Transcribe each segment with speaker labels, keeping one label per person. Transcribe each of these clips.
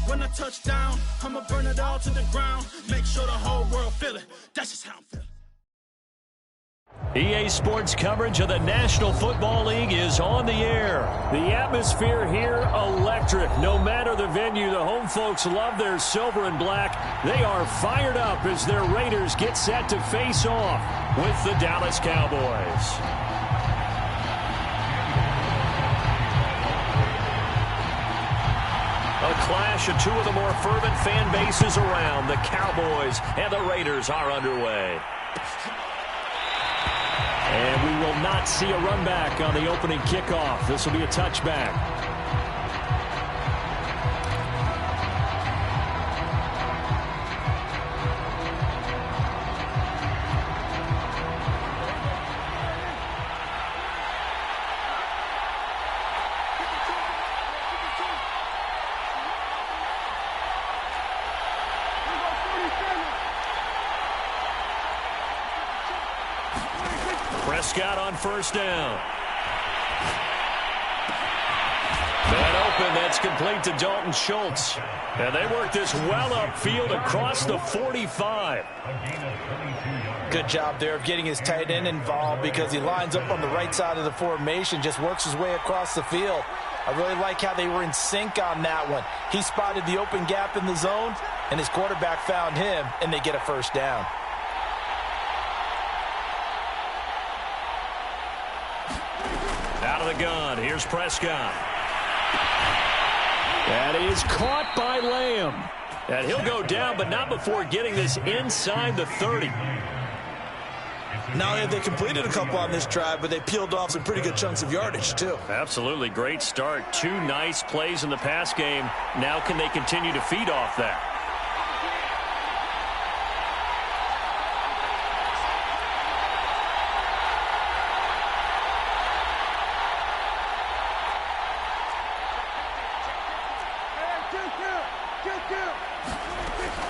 Speaker 1: When I touch down, I'ma burn it all to the ground. Make sure the whole world feel it. That's just how I'm feeling.
Speaker 2: EA Sports coverage of the National Football League is on the air. The atmosphere here, electric. No matter the venue, the home folks love their silver and black. They are fired up as their Raiders get set to face off with the Dallas Cowboys. A clash of two of the more fervent fan bases around. The Cowboys and the Raiders are underway. And we will not see a run back on the opening kickoff. This will be a touchback. Prescott on first down. Man open, that's complete to Dalton Schultz. And they work this well upfield across the 45.
Speaker 3: Good job there of getting his tight end involved because he lines up on the right side of the formation, just works his way across the field. I really like how they were in sync on that one. He spotted the open gap in the zone, and his quarterback found him, and they get a first down.
Speaker 2: Out of the gun, here's Prescott. That is caught by Lamb. And he'll go down, but not before getting this inside the 30.
Speaker 3: Not only have they completed a couple on this drive, but they peeled off some pretty good chunks of yardage, too.
Speaker 2: Absolutely, great start. Two nice plays in the pass game. Now can they continue to feed off that?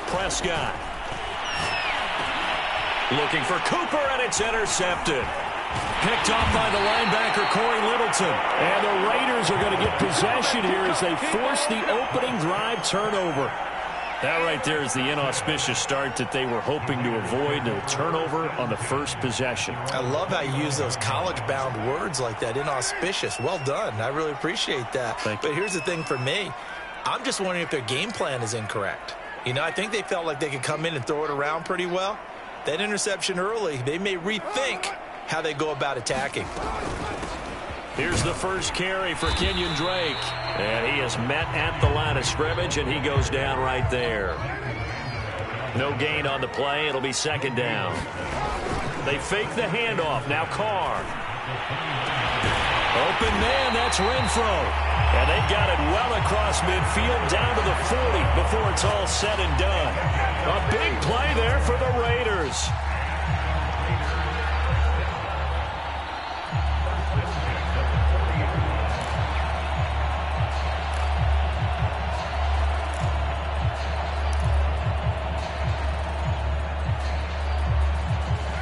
Speaker 2: Prescott. Looking for Cooper, and it's intercepted. Picked off by the linebacker, Corey Littleton. And the Raiders are going to get possession here as they force the opening drive turnover. That right there is the inauspicious start that they were hoping to avoid, the turnover on the first possession.
Speaker 3: I love how you use those college-bound words like that, inauspicious. Well done. I really appreciate that.
Speaker 2: Thank you.
Speaker 3: But here's the thing for me. I'm just wondering if their game plan is incorrect. You know, I think they felt like they could come in and throw it around pretty well. That interception early, they may rethink how they go about attacking.
Speaker 2: Here's the first carry for Kenyon Drake. And he is met at the line of scrimmage, and he goes down right there. No gain on the play. It'll be second down. They fake the handoff. Now Carr. Open man, that's Renfro. And they've got it well across midfield, down to the 40 before it's all said and done. A big play there for the Raiders.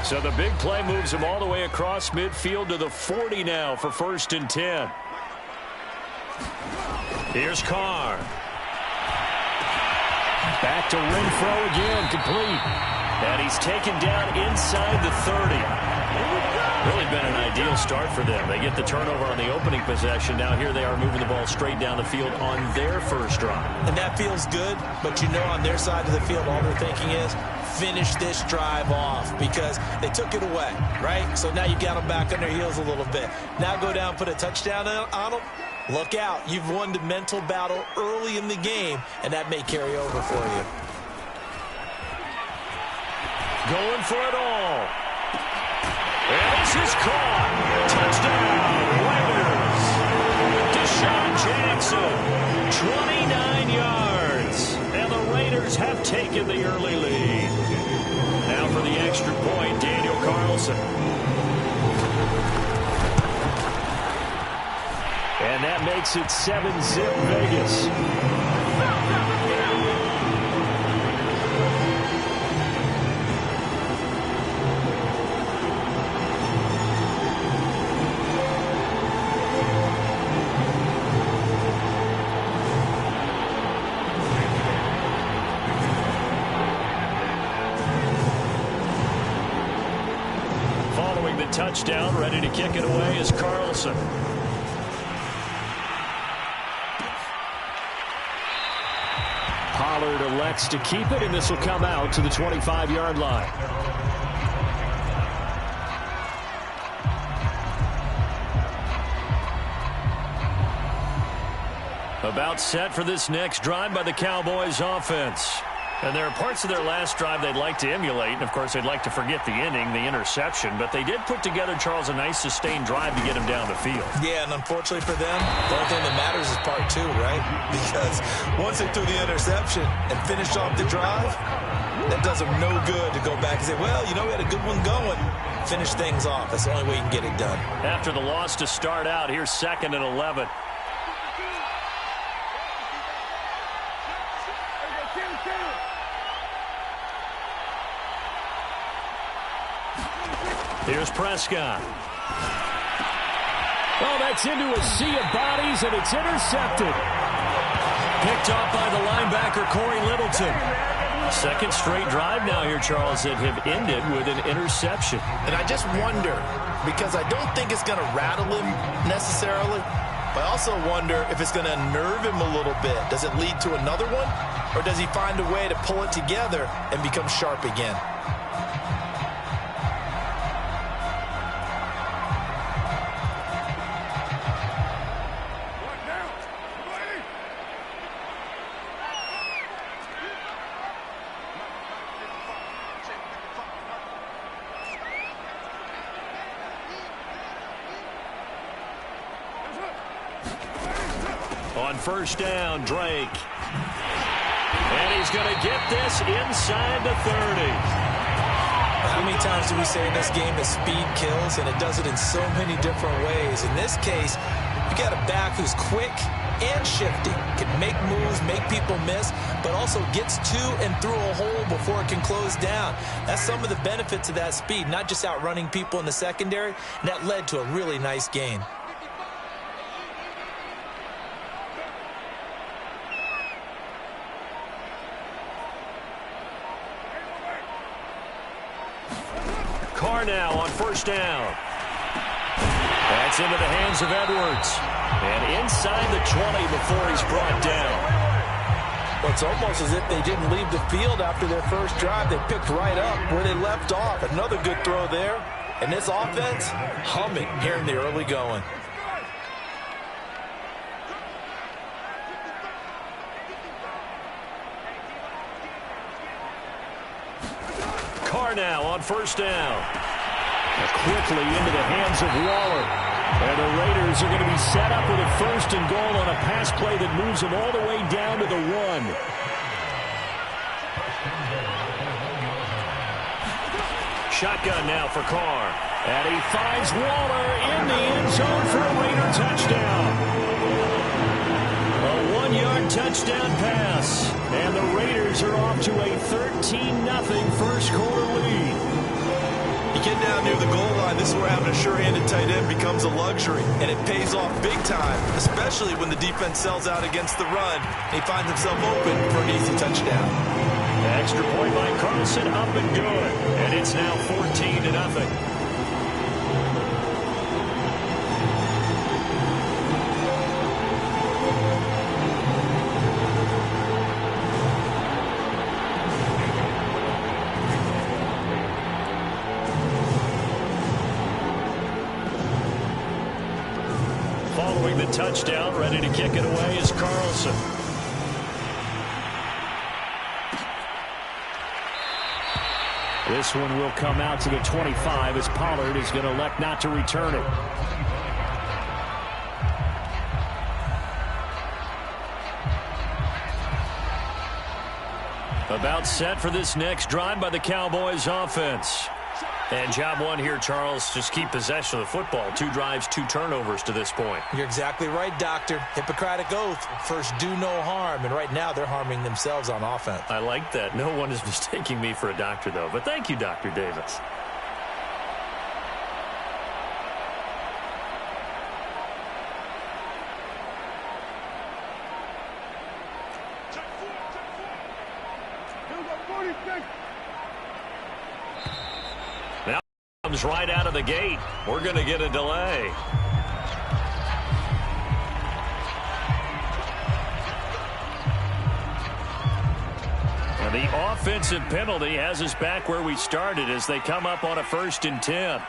Speaker 2: So the big play moves him all the way across midfield to the 40 now for 1st and 10. Here's Carr. Back to Renfro again, complete. And he's taken down inside the 30. Really been an ideal start for them. They get the turnover on the opening possession. Now here they are moving the ball straight down the field on their first drive.
Speaker 3: And that feels good, but you know on their side of the field all they're thinking is finish this drive off because they took it away, right? So now you got them back on their heels a little bit. Now go down, put a touchdown on them. Look out. You've won the mental battle early in the game, and that may carry over for you.
Speaker 2: Going for it all. And this is caught. Touchdown, Raiders. Deshaun Jackson, 29 yards. And the Raiders have taken the early lead. Now for the extra point, Daniel Carlson. And that makes it 7-zip Vegas. touchdown. Ready to kick it away is Carlson. Pollard elects to keep it, and this will come out to the 25-yard line. About set for this next drive by the Cowboys offense. And there are parts of their last drive they'd like to emulate. And, of course, they'd like to forget the inning, the interception. But they did put together, Charles, a nice sustained drive to get him down the field.
Speaker 3: Yeah, and unfortunately for them, the only thing that matters is part two, right? Because once they threw the interception and finished off the drive, that does them no good to go back and say, well, you know, we had a good one going. Finish things off. That's the only way you can get it done.
Speaker 2: After the loss to start out, here's 2nd and 11. Here's Prescott. Oh, that's into a sea of bodies, and it's intercepted. Picked off by the linebacker, Corey Littleton. Second straight drive now here, Charles, that have ended with an interception.
Speaker 3: And I just wonder, because I don't think it's going to rattle him necessarily, but I also wonder if it's going to unnerve him a little bit. Does it lead to another one, or does he find a way to pull it together and become sharp again?
Speaker 2: On first down, Drake. And he's going to get this inside the 30.
Speaker 3: How many times do we say in this game that speed kills, and it does it in so many different ways? In this case, you got a back who's quick and shifty, can make moves, make people miss, but also gets to and through a hole before it can close down. That's some of the benefits of that speed, not just outrunning people in the secondary, and that led to a really nice gain.
Speaker 2: Carr now on first down. That's into the hands of Edwards. And inside the 20 before he's brought down.
Speaker 3: Well, it's almost as if they didn't leave the field after their first drive. They picked right up where they left off. Another good throw there. And this offense, humming here in the early going.
Speaker 2: Carr now on first down. Quickly into the hands of Waller. And the Raiders are going to be set up with a 1st and goal on a pass play that moves them all the way down to the 1. Shotgun now for Carr. And he finds Waller in the end zone for a Raider touchdown. A 1-yard touchdown pass. And the Raiders are off to a 13-0 first quarter lead.
Speaker 3: You get down near the goal line, this is where having a sure-handed tight end becomes a luxury, and it pays off big time, especially when the defense sells out against the run. He finds himself open for an easy touchdown.
Speaker 2: Extra point by Carlson, up and good, and it's now 14-0. Following the touchdown, ready to kick it away is Carlson. This one will come out to the 25 as Pollard is going to elect not to return it. About set for this next drive by the Cowboys offense. And job one here, Charles, just keep possession of the football. 2 drives, 2 turnovers to this point.
Speaker 3: You're exactly right, Doctor. Hippocratic oath. First, do no harm. And right now, they're harming themselves on offense.
Speaker 2: I like that. No one is mistaking me for a doctor, though. But thank you, Dr. Davis. comes right out of the gate. We're going to get a delay. And the offensive penalty has us back where we started as they come up on a 1st and 10.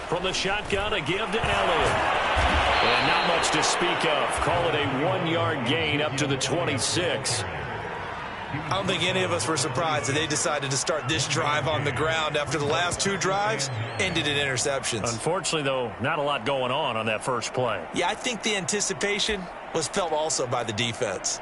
Speaker 2: From the shotgun, a give to Elliott. And not much to speak of. Call it a 1-yard gain up to the 26.
Speaker 3: I don't think any of us were surprised that they decided to start this drive on the ground after the last 2 drives ended in interceptions.
Speaker 2: Unfortunately, though, not a lot going on that first play.
Speaker 3: Yeah, I think the anticipation was felt also by the defense.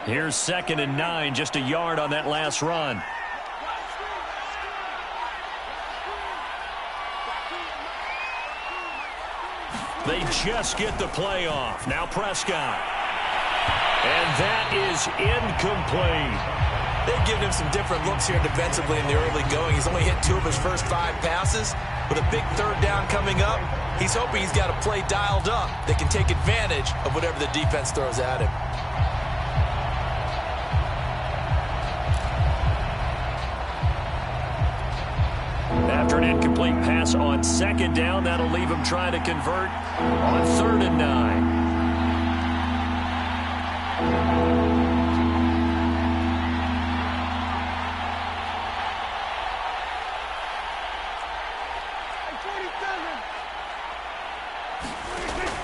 Speaker 2: Here's 2nd and 9, just a yard on that last run. They just get the play off. Now Prescott. And that is incomplete.
Speaker 3: They've given him some different looks here defensively in the early going. He's only hit 2 of his first 5 passes. With a big 3rd down coming up, he's hoping he's got a play dialed up that can take advantage of whatever the defense throws at him.
Speaker 2: After an incomplete pass on 2nd down, that'll leave him trying to convert on 3rd and 9.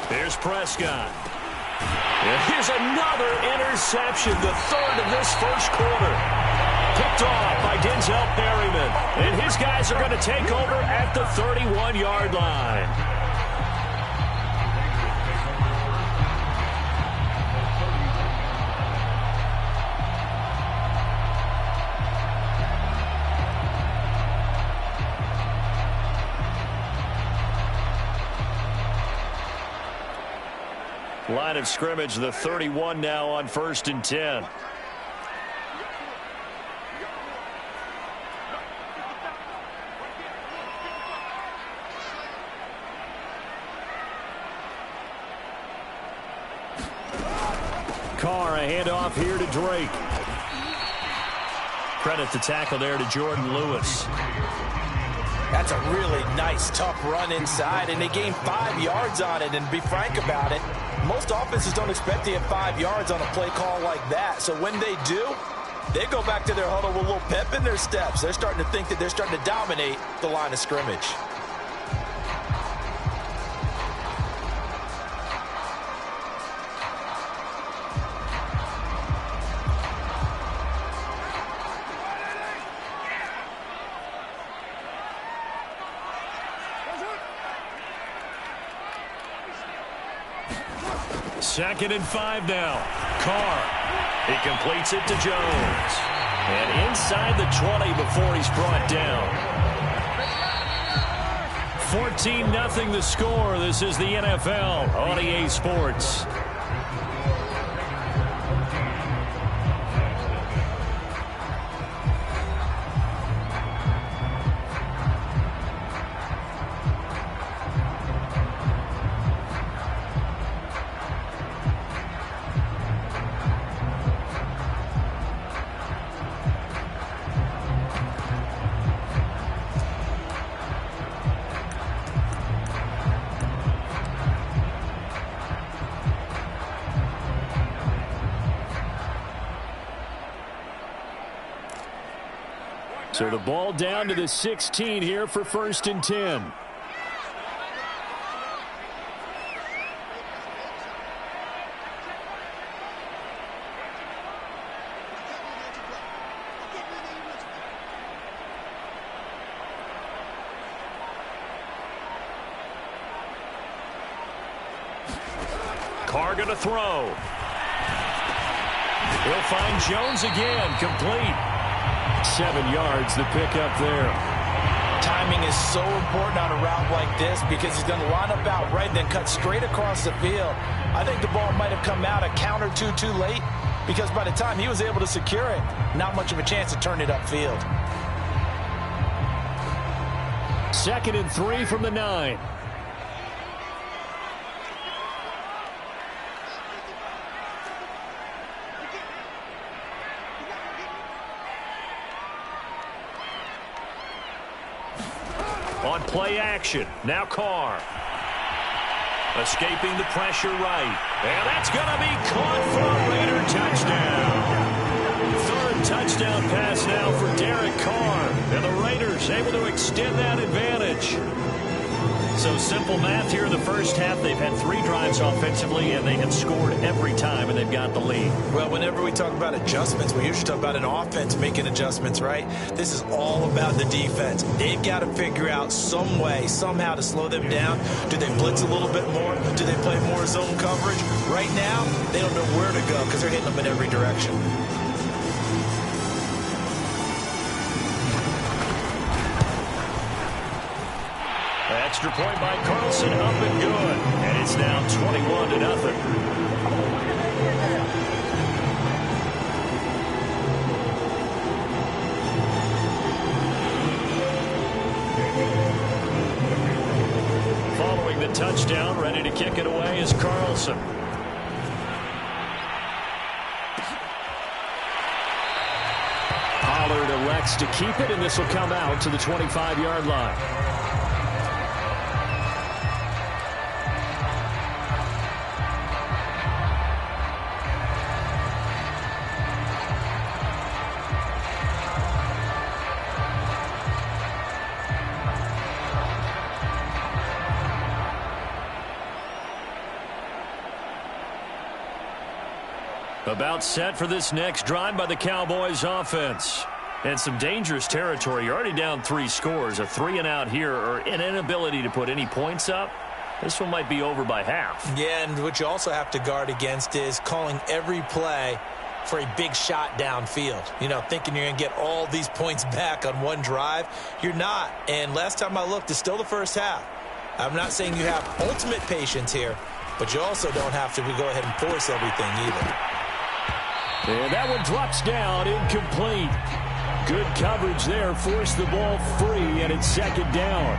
Speaker 2: Here's Prescott. And here's another interception, the 3rd of this first quarter. Picked off by Denzel Perryman. And his guys are going to take over at the 31-yard line. Line of scrimmage, the 31 now on 1st and 10. Carr, a handoff here to Drake. Credit the tackle there to Jordan Lewis.
Speaker 3: That's a really nice, tough run inside, and they gained 5 yards on it. And to be frank about it, most offenses don't expect to get 5 yards on a play call like that. So when they do, they go back to their huddle with a little pep in their steps. They're starting to think that they're starting to dominate the line of scrimmage.
Speaker 2: Second and 5 now. Carr. He completes it to Jones. And inside the 20 before he's brought down. 14-0 the score. This is the NFL on EA Sports. So the ball down to the 16 here for 1st and 10. Carr going to throw. He'll find Jones again, complete. 7 yards, the pickup there.
Speaker 3: Timing is so important on a route like this because he's going to line up out right, then cut straight across the field. I think the ball might have come out a count or two too late because by the time he was able to secure it, not much of a chance to turn it upfield.
Speaker 2: 2nd and 3 from the 9. On play action, now Carr. Escaping the pressure right. And that's going to be caught for a Raider touchdown. 3rd touchdown pass now for Derek Carr. And the Raiders able to extend that advantage. So simple math here in the first half. They've had 3 drives offensively, and they have scored every time, and they've got the lead.
Speaker 3: Well, whenever we talk about adjustments, we usually talk about an offense making adjustments, right? This is all about the defense. They've got to figure out some way, somehow to slow them down. Do they blitz a little bit more? Do they play more zone coverage? Right now, they don't know where to go because they're hitting them in every direction.
Speaker 2: Extra point by Carlson, up and good. And it's now 21-0. Following the touchdown, ready to kick it away is Carlson. Pollard elects to keep it, and this will come out to the 25-yard line. About set for this next drive by the Cowboys offense. And some dangerous territory. You're already down 3 scores. A 3-and-out here, or an inability to put any points up. This one might be over by half.
Speaker 3: Yeah, and what you also have to guard against is calling every play for a big shot downfield. You know, thinking you're going to get all these points back on one drive. You're not. And last time I looked, it's still the first half. I'm not saying you have ultimate patience here, but you also don't have to go ahead and force everything either.
Speaker 2: And that one drops down, incomplete. Good coverage there, forced the ball free, and it's 2nd down.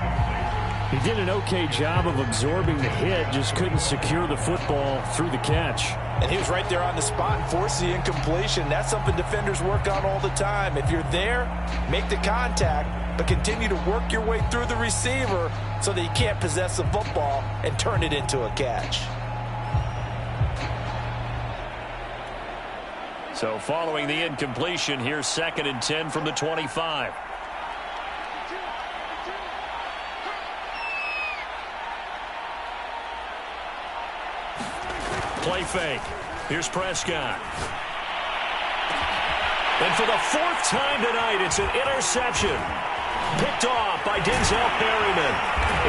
Speaker 2: He did an okay job of absorbing the hit, just couldn't secure the football through the catch.
Speaker 3: And he was right there on the spot and forced the incompletion. That's something defenders work on all the time. If you're there, make the contact, but continue to work your way through the receiver so that you can't possess the football and turn it into a catch.
Speaker 2: So following the incompletion, here's 2nd and 10 from the 25. Play fake. Here's Prescott. And for the 4th time tonight, it's an interception. Picked off by Denzel Perryman.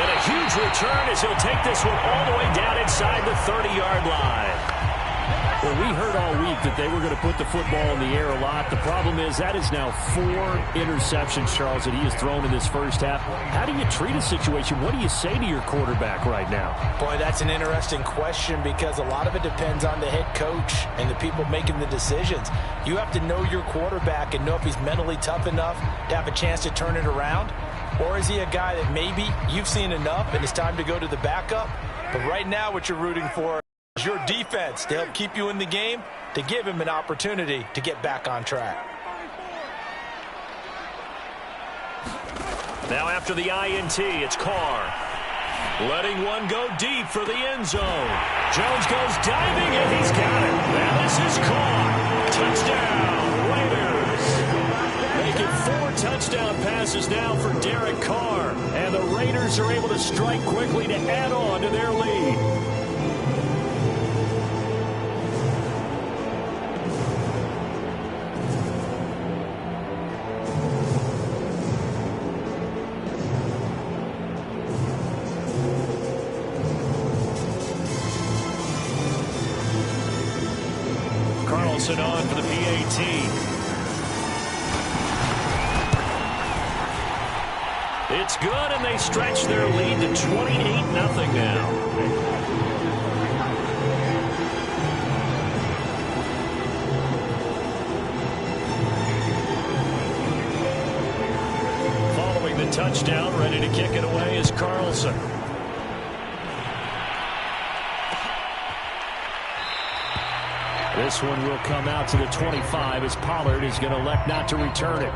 Speaker 2: And a huge return as he'll take this one all the way down inside the 30-yard line. Well, we heard all week that they were going to put the football in the air a lot. The problem is that is now 4 interceptions, Charles, that he has thrown in this first half. How do you treat a situation? What do you say to your quarterback right now?
Speaker 3: Boy, that's an interesting question because a lot of it depends on the head coach and the people making the decisions. You have to know your quarterback and know if he's mentally tough enough to have a chance to turn it around. Or is he a guy that maybe you've seen enough and it's time to go to the backup? But right now what you're rooting for is your defense to help keep you in the game, to give him an opportunity to get back on track.
Speaker 2: Now after the INT, it's Carr. Letting one go deep for the end zone. Jones goes diving, and he's got it. Now this is caught. Touchdown, Raiders. Making 4 touchdown passes now for Derek Carr. And the Raiders are able to strike quickly to add on to their lead. Carlson on for the PAT. It's good, and they stretch their lead to 28-0 now. Following the touchdown, ready to kick it away is Carlson. This one will come out to the 25 as Pollard is going to elect not to return it.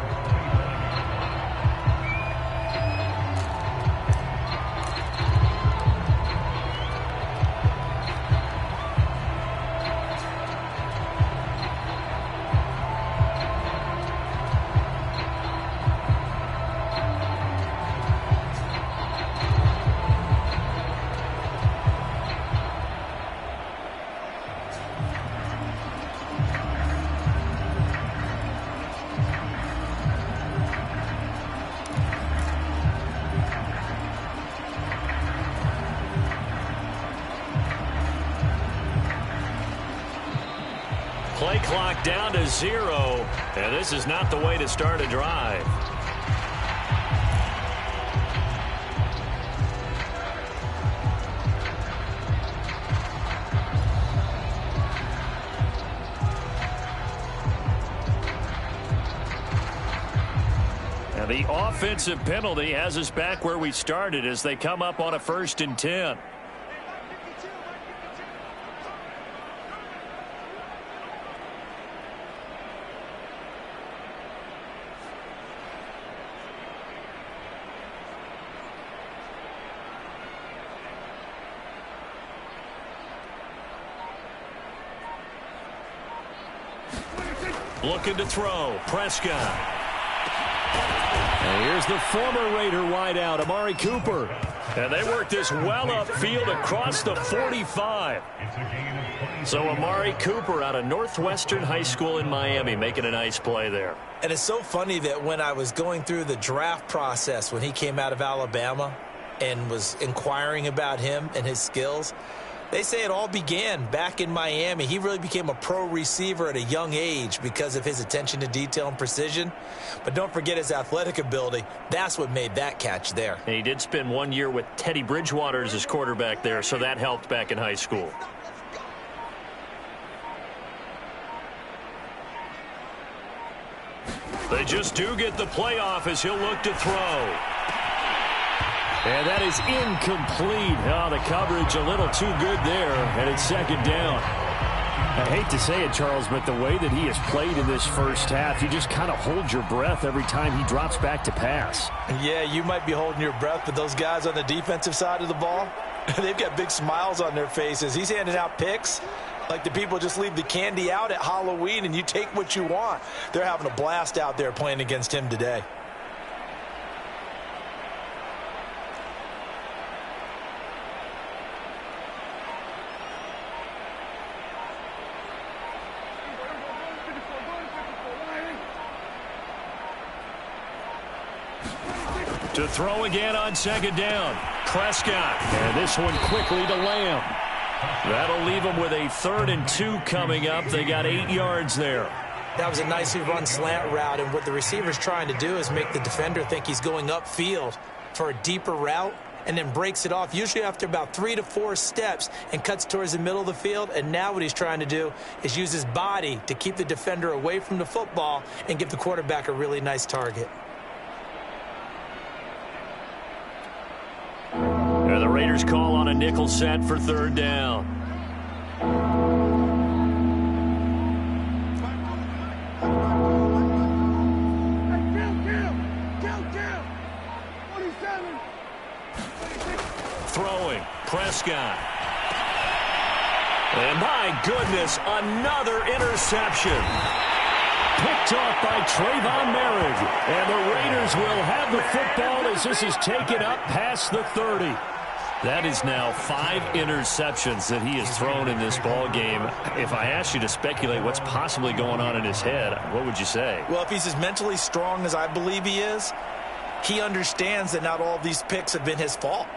Speaker 2: Play clock down to 0, and this is not the way to start a drive. And the offensive penalty has us back where we started as they come up on a 1st and 10. Looking to throw. Prescott. And here's the former Raider wideout, Amari Cooper. And they work this well upfield across the 45. So Amari Cooper out of Northwestern High School in Miami making a nice play there.
Speaker 3: And it's so funny that when I was going through the draft process when he came out of Alabama and was inquiring about him and his skills, they say it all began back in Miami. He really became a pro receiver at a young age because of his attention to detail and precision. But don't forget his athletic ability. That's what made that catch there.
Speaker 2: And he did spend 1 year with Teddy Bridgewater as his quarterback there, so that helped back in high school. They just do get the playoff as he'll look to throw. And that is incomplete. Oh, the coverage a little too good there, and it's 2nd down. I hate to say it, Charles, but the way that he has played in this first half, you just kind of hold your breath every time he drops back to pass.
Speaker 3: Yeah, you might be holding your breath, but those guys on the defensive side of the ball, they've got big smiles on their faces. He's handing out picks like the people just leave the candy out at Halloween and you take what you want. They're having a blast out there playing against him today.
Speaker 2: To throw again on 2nd down. Prescott. And this one quickly to Lamb. That'll leave them with a 3rd and 2 coming up. They got 8 yards there.
Speaker 3: That was a nicely run slant route, and what the receiver's trying to do is make the defender think he's going upfield for a deeper route and then breaks it off, usually after about 3 to 4 steps, and cuts towards the middle of the field. And now what he's trying to do is use his body to keep the defender away from the football and give the quarterback a really nice target.
Speaker 2: And the Raiders call on a nickel set for 3rd down. Throwing. Prescott. And my goodness, another interception. Picked off by Trayvon Merritt. And the Raiders will have the football as this is taken up past the 30. That is now 5 interceptions that he has thrown in this ball game. If I asked you to speculate what's possibly going on in his head, what would you say?
Speaker 3: Well, if he's as mentally strong as I believe he is, he understands that not all of these picks have been his fault.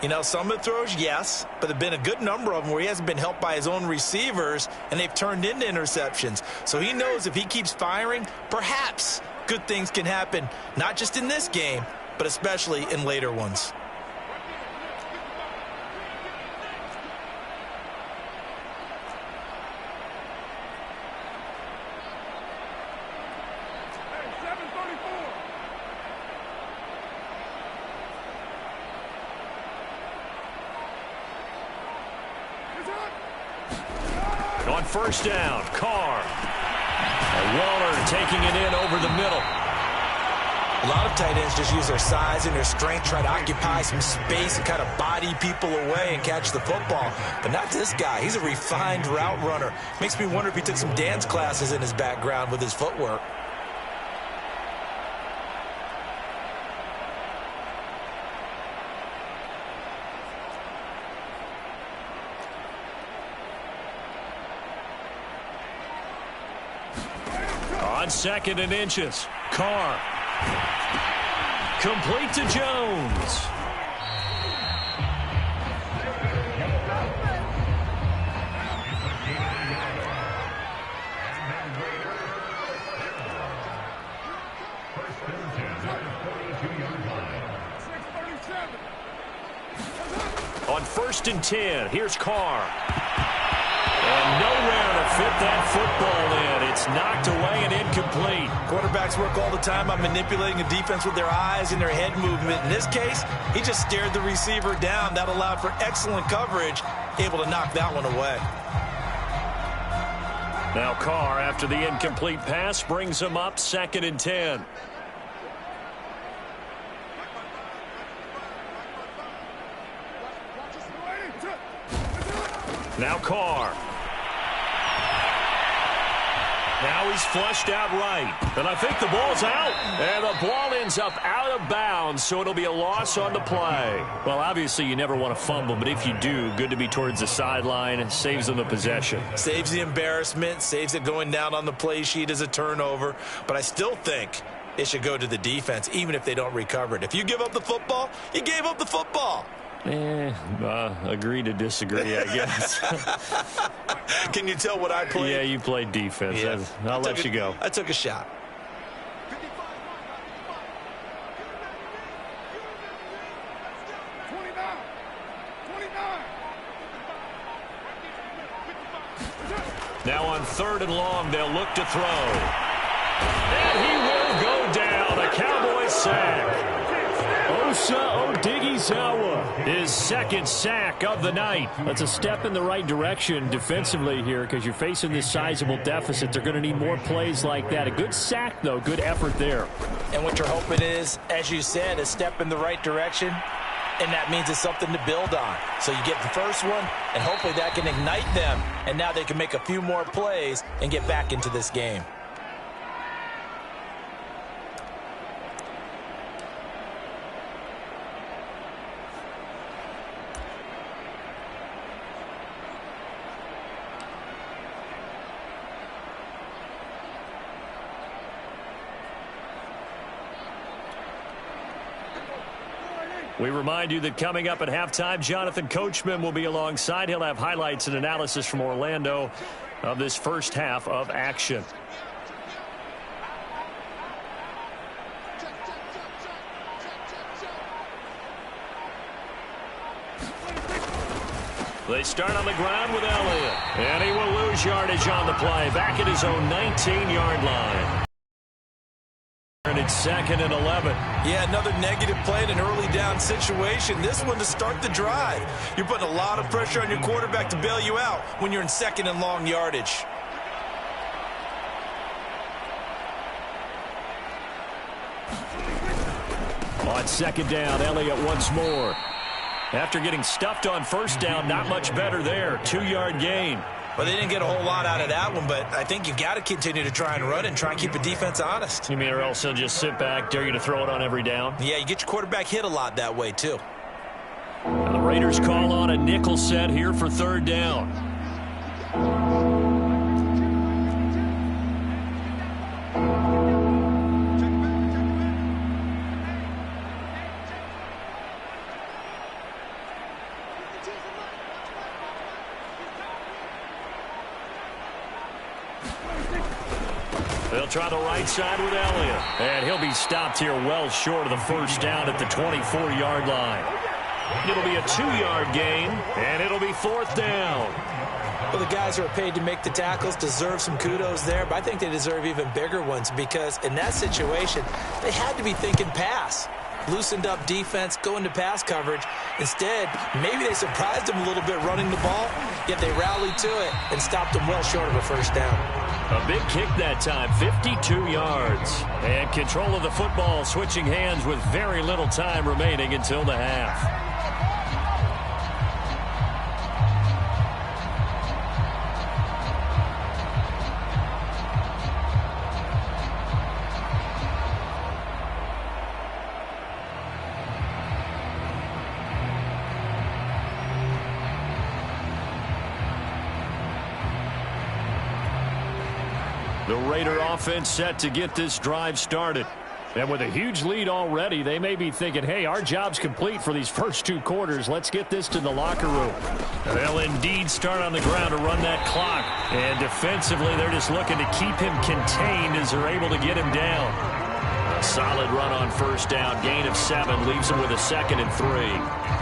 Speaker 3: You know, some of the throws, yes, but there have been a good number of them where he hasn't been helped by his own receivers, and they've turned into interceptions. So he knows if he keeps firing, perhaps good things can happen, not just in this game, but especially in later ones.
Speaker 2: On first down, Carr. And Waller taking it in over the middle.
Speaker 3: A lot of tight ends just use their size and their strength, try to occupy some space and kind of body people away and catch the football. But not this guy. He's a refined route runner. Makes me wonder if he took some dance classes in his background with his footwork.
Speaker 2: On second and inches, Carr. Complete to Jones. On first and 10, here's Carr. And nowhere to fit that football in. It's knocked away and incomplete.
Speaker 3: Quarterbacks work all the time on manipulating a defense with their eyes and their head movement. In this case, he just stared the receiver down. That allowed for excellent coverage, able to knock that one away.
Speaker 2: Now Carr, after the incomplete pass, brings him up second and 10. Now Carr. Now he's flushed out right. And I think the ball's out. And the ball ends up out of bounds, so it'll be a loss on the play. Well, obviously you never want to fumble, but if you do, good to be towards the sideline. It saves them the possession.
Speaker 3: Saves the embarrassment, saves it going down on the play sheet as a turnover. But I still think it should go to the defense, even if they don't recover it. If you give up the football, you gave up the football.
Speaker 2: Agree to disagree, I guess.
Speaker 3: Can you tell what I played?
Speaker 2: Yeah, you played defense. Yeah. I'll let you go.
Speaker 3: I took a shot.
Speaker 2: Now on third and long, they'll look to throw. And he will go down. A Cowboy sack. Osa Odighizuwa, his second sack of the night. That's a step in the right direction defensively here because you're facing this sizable deficit. They're going to need more plays like that. A good sack, though. Good effort there.
Speaker 3: And what you're hoping is, as you said, a step in the right direction, and that means it's something to build on. So you get the first one, and hopefully that can ignite them, and now they can make a few more plays and get back into this game.
Speaker 2: We remind you that coming up at halftime, Jonathan Coachman will be alongside. He'll have highlights and analysis from Orlando of this first half of action. They start on the ground with Elliott. And he will lose yardage on the play. Back at his own 19-yard line. And it's second and 11.
Speaker 3: Yeah, another negative play in an early down situation. This one to start the drive. You're putting a lot of pressure on your quarterback to bail you out when you're in second and long yardage.
Speaker 2: On second down, Elliott once more. After getting stuffed on first down, not much better there. 2-yard gain.
Speaker 3: Well, they didn't get a whole lot out of that one, but I think you've got to continue to try and run and try and keep the defense honest.
Speaker 2: You mean or else they'll just sit back, dare you to throw it on every down?
Speaker 3: Yeah, you get your quarterback hit a lot that way, too.
Speaker 2: And the Raiders call on a nickel set here for third down. try the right side with Elliott. And he'll be stopped here well short of the first down at the 24-yard line. It'll be a 2-yard gain, and it'll be 4th down.
Speaker 3: Well, the guys who are paid to make the tackles deserve some kudos there, but I think they deserve even bigger ones because in that situation, they had to be thinking pass. Loosened up defense, going to pass coverage. Instead, maybe they surprised them a little bit running the ball, yet they rallied to it and stopped them well short of a first down.
Speaker 2: A big kick that time, 52 yards. And control of the football switching hands with very little time remaining until the half. The Raider offense set to get this drive started. And with a huge lead already, they may be thinking, hey, our job's complete for these first 2 quarters. Let's get this to the locker room. They'll indeed start on the ground to run that clock. And defensively, they're just looking to keep him contained as they're able to get him down. A solid run on first down. Gain of 7 leaves him with a 2nd and 3.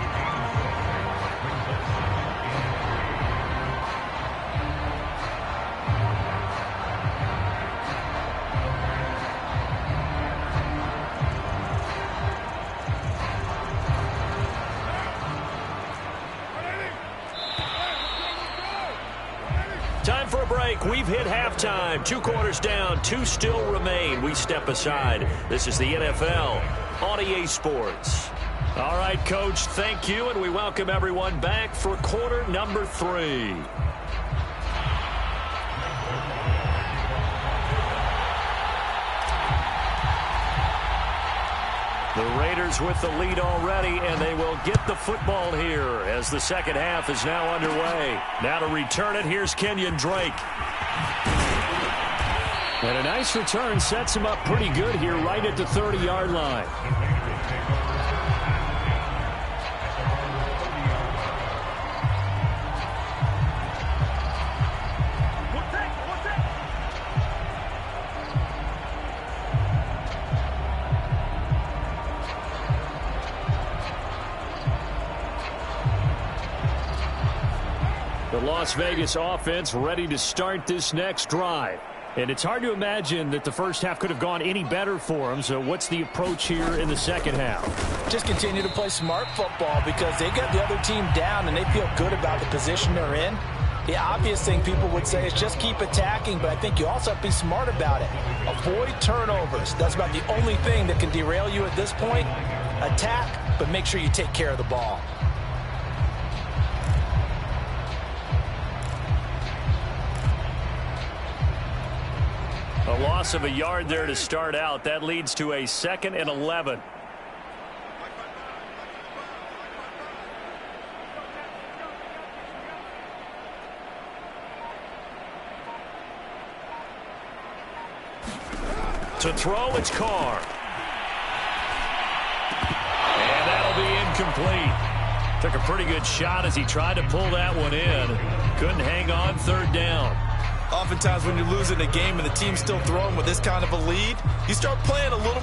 Speaker 2: Time for a break. We've hit halftime. 2 quarters down. 2 still remain. We step aside. This is the NFL on EA Sports. All right, Coach, thank you, and we welcome everyone back for quarter number 3. The Raiders with the lead already, and they will get the football here as the second half is now underway. Now to return it, here's Kenyon Drake. And a nice return sets him up pretty good here right at the 30-yard line. The Las Vegas offense ready to start this next drive. And it's hard to imagine that the first half could have gone any better for them. So what's the approach here in the second half?
Speaker 3: Just continue to play smart football because they got the other team down and they feel good about the position they're in. The obvious thing people would say is just keep attacking, but I think you also have to be smart about it. Avoid turnovers. That's about the only thing that can derail you at this point. Attack, but make sure you take care of the ball.
Speaker 2: A loss of a yard there to start out. That leads to a 2nd and 11. To throw, it's Carr. And that'll be incomplete. Took a pretty good shot as he tried to pull that one in. Couldn't hang on 3rd down.
Speaker 3: Oftentimes when you're losing a game and the team's still throwing with this kind of a lead, you start playing a little.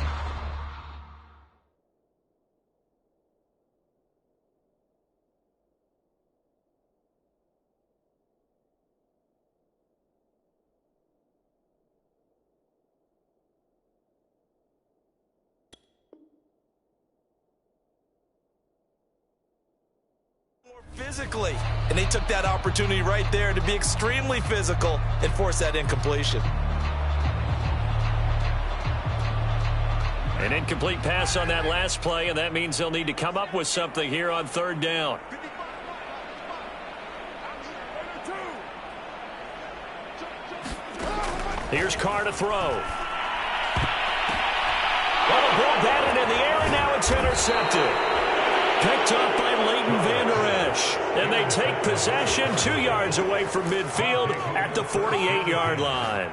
Speaker 3: Physically, and they took that opportunity right there to be extremely physical and force that incompletion.
Speaker 2: An incomplete pass on that last play, and that means they'll need to come up with something here on 3rd down. Here's Carr to throw. Well, the ball batted in the air, and now it's intercepted. Picked up by Leighton Vander Esch. And they take possession 2 yards away from midfield at the 48-yard line.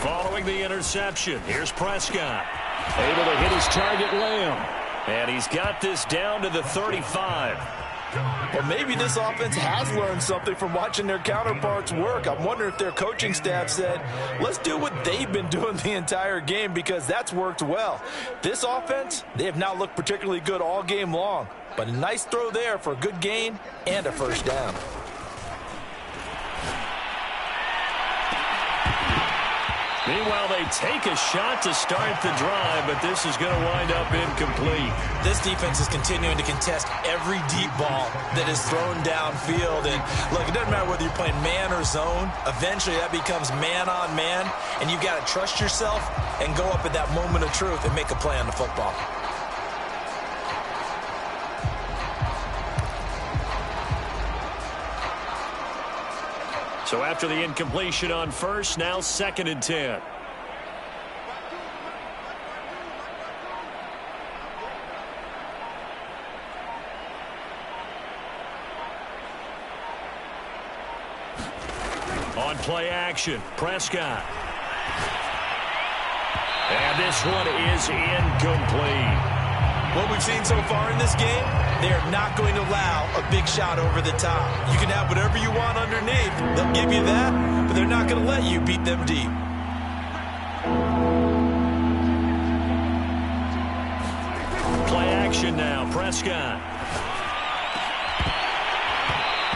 Speaker 2: Following the interception, here's Prescott. Able to hit his target, Lamb. And he's got this down to the 35.
Speaker 3: Well, maybe this offense has learned something from watching their counterparts work. I'm wondering if their coaching staff said, let's do what they've been doing the entire game, because that's worked well. This offense, they have not looked particularly good all game long. But a nice throw there for a good gain and a first down.
Speaker 2: Meanwhile, they take a shot to start the drive, but this is going to wind up incomplete.
Speaker 3: This defense is continuing to contest every deep ball that is thrown downfield. And look, it doesn't matter whether you're playing man or zone. Eventually, that becomes man on man, and you've got to trust yourself and go up at that moment of truth and make a play on the football.
Speaker 2: So after the incompletion on first, now 2nd and 10. On play action, Prescott. And this one is incomplete.
Speaker 3: What we've seen so far in this game, they are not going to allow a big shot over the top. You can have whatever you want underneath. They'll give you that, but they're not going to let you beat them deep.
Speaker 2: Play action now, Prescott.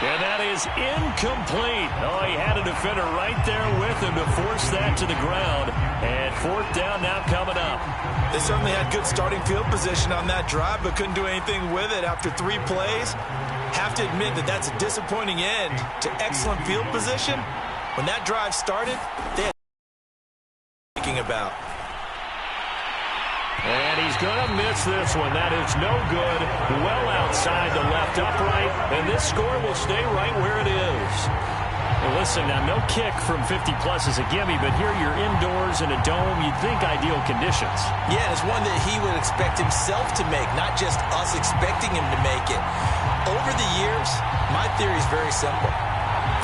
Speaker 2: And that is incomplete. Oh, he had a defender right there with him to force that to the ground. And 4th down now coming up.
Speaker 3: They certainly had good starting field position on that drive, but couldn't do anything with it after 3 plays. Have to admit that that's a disappointing end to excellent field position. When that drive started, they had thinking about.
Speaker 2: And he's going to miss this one. That is no good. Well outside the left upright. And this score will stay right where it is. Well, listen, now no kick from 50-plus is a gimme, but here you're indoors in a dome. You'd think ideal conditions.
Speaker 3: Yeah, it's one that he would expect himself to make, not just us expecting him to make it. Over the years, my theory is very simple.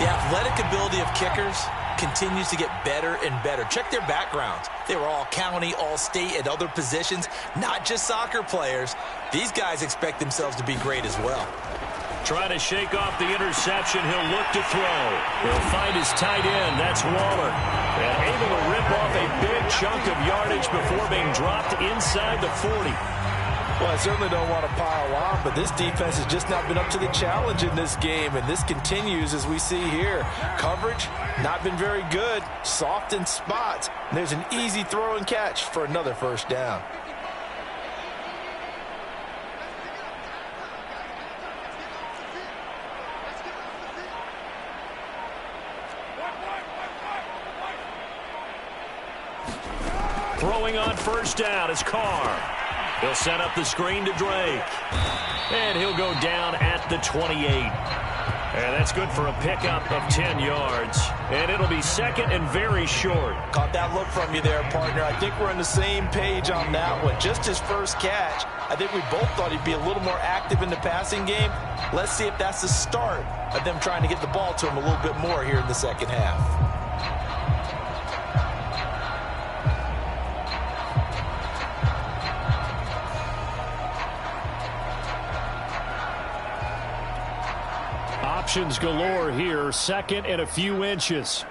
Speaker 3: The athletic ability of kickers continues to get better and better. Check their backgrounds. They were all county, all state, at other positions, not just soccer players. These guys expect themselves to be great as well.
Speaker 2: Trying to shake off the interception. He'll look to throw. He'll find his tight end. That's Waller. And able to rip off a big chunk of yardage before being dropped inside the 40.
Speaker 3: Well, I certainly don't want to pile on, but this defense has just not been up to the challenge in this game, and this continues as we see here. Coverage, not been very good, soft in spots. And there's an easy throw and catch for another first down.
Speaker 2: Throwing on first down is Carr. He'll set up the screen to Drake. And he'll go down at the 28. And that's good for a pickup of 10 yards. And it'll be 2nd and very short.
Speaker 3: Caught that look from you there, partner. I think we're on the same page on that one. Just his first catch. I think we both thought he'd be a little more active in the passing game. Let's see if that's the start of them trying to get the ball to him a little bit more here in the second half.
Speaker 2: Options galore here. 2nd and a few inches.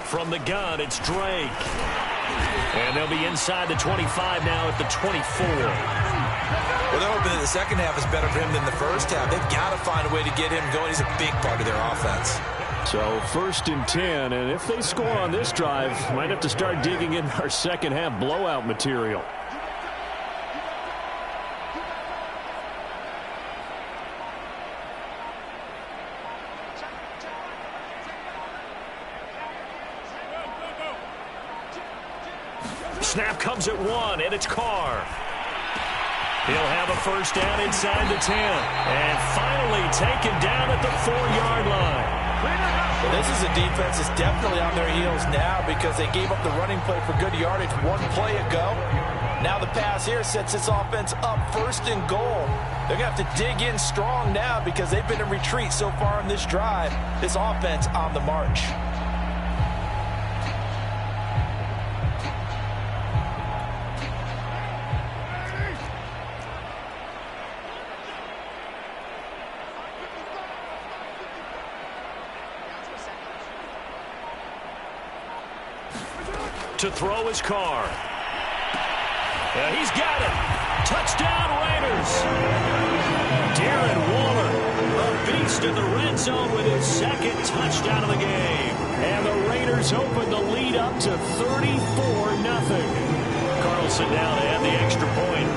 Speaker 2: From the gun, it's Drake. And they'll be inside the 25 now at the 24.
Speaker 3: Well, they're hoping that the second half is better for him than the first half. They've got to find a way to get him going. He's a big part of their offense.
Speaker 2: So 1st and 10, and if they score on this drive, might have to start digging in our second half blowout material. Snap comes at 1, and it's Carr. He'll have a first down inside the 10. And finally taken down at the 4-yard line.
Speaker 3: Well, this is a defense that's definitely on their heels now because they gave up the running play for good yardage one play ago. Now the pass here sets this offense up first and goal. They're going to have to dig in strong now because they've been in retreat so far in this drive. This offense on the march.
Speaker 2: To throw his car. Yeah, he's got it. Touchdown, Raiders. Darren Waller, a beast in the red zone with his second touchdown of the game. And the Raiders open the lead up to 34-0. Carlson down to add the extra point.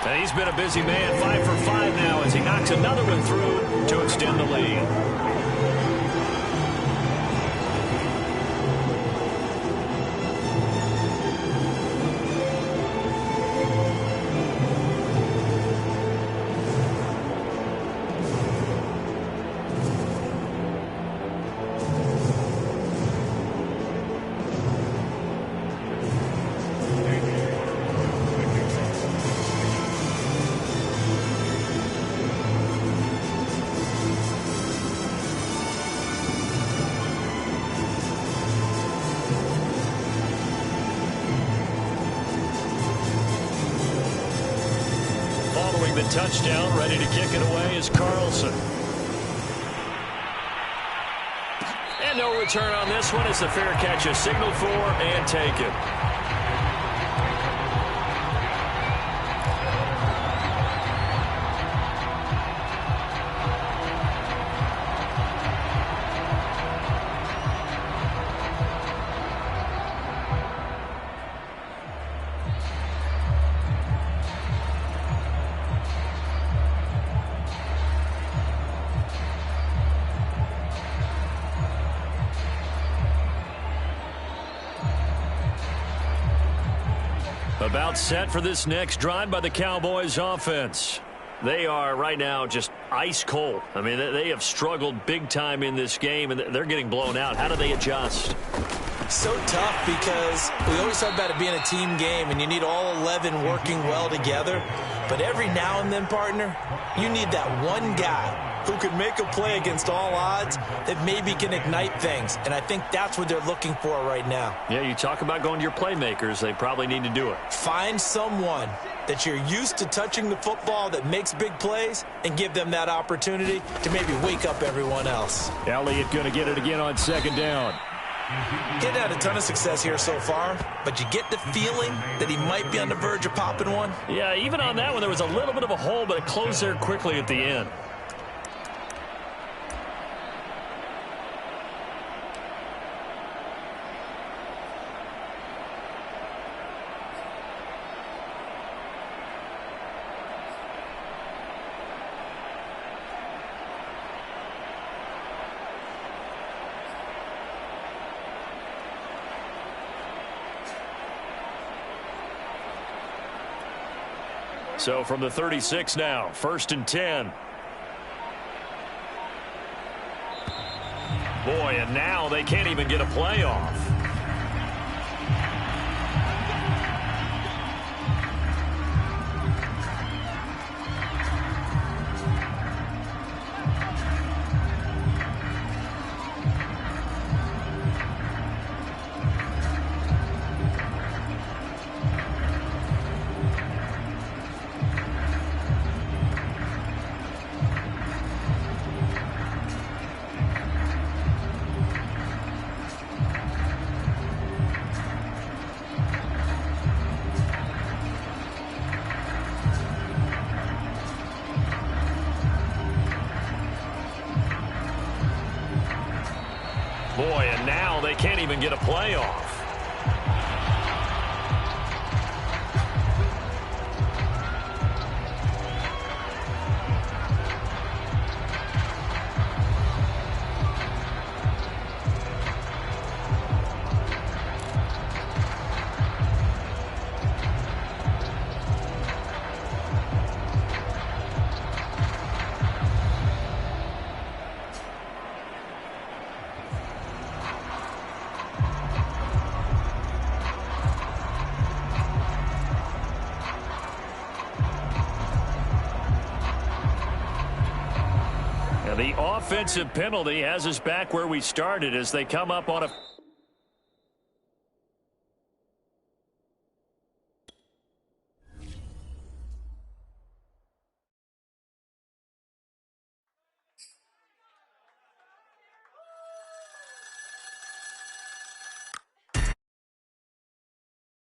Speaker 2: And he's been a busy man, 5 for 5 now as he knocks another one through to extend the lead. The touchdown, ready to kick it away is Carlson. And no return on this one as the fair catch is signaled for and taken. About set for this next drive by the Cowboys offense. They are right now just ice cold. I mean, they have struggled big time in this game, and they're getting blown out. How do they adjust?
Speaker 3: So tough because we always talk about it being a team game, and you need all 11 working well together. But every now and then, partner, you need that one guy who can make a play against all odds that maybe can ignite things. And I think that's what they're looking for right now.
Speaker 2: Yeah, you talk about going to your playmakers. They probably need to do it.
Speaker 3: Find someone that you're used to touching the football that makes big plays and give them that opportunity to maybe wake up everyone else.
Speaker 2: Elliott going to get it again on second down.
Speaker 3: Getting had a ton of success here so far, but you get the feeling that he might be on the verge of popping one.
Speaker 2: Yeah, even on that one, there was a little bit of a hole, but it closed there quickly at the end. So from the 36 now, 1st and 10. Boy, and now they can't even get a play off. Boy, and now they can't even get a play off. offensive penalty has us back where we started as they come up on a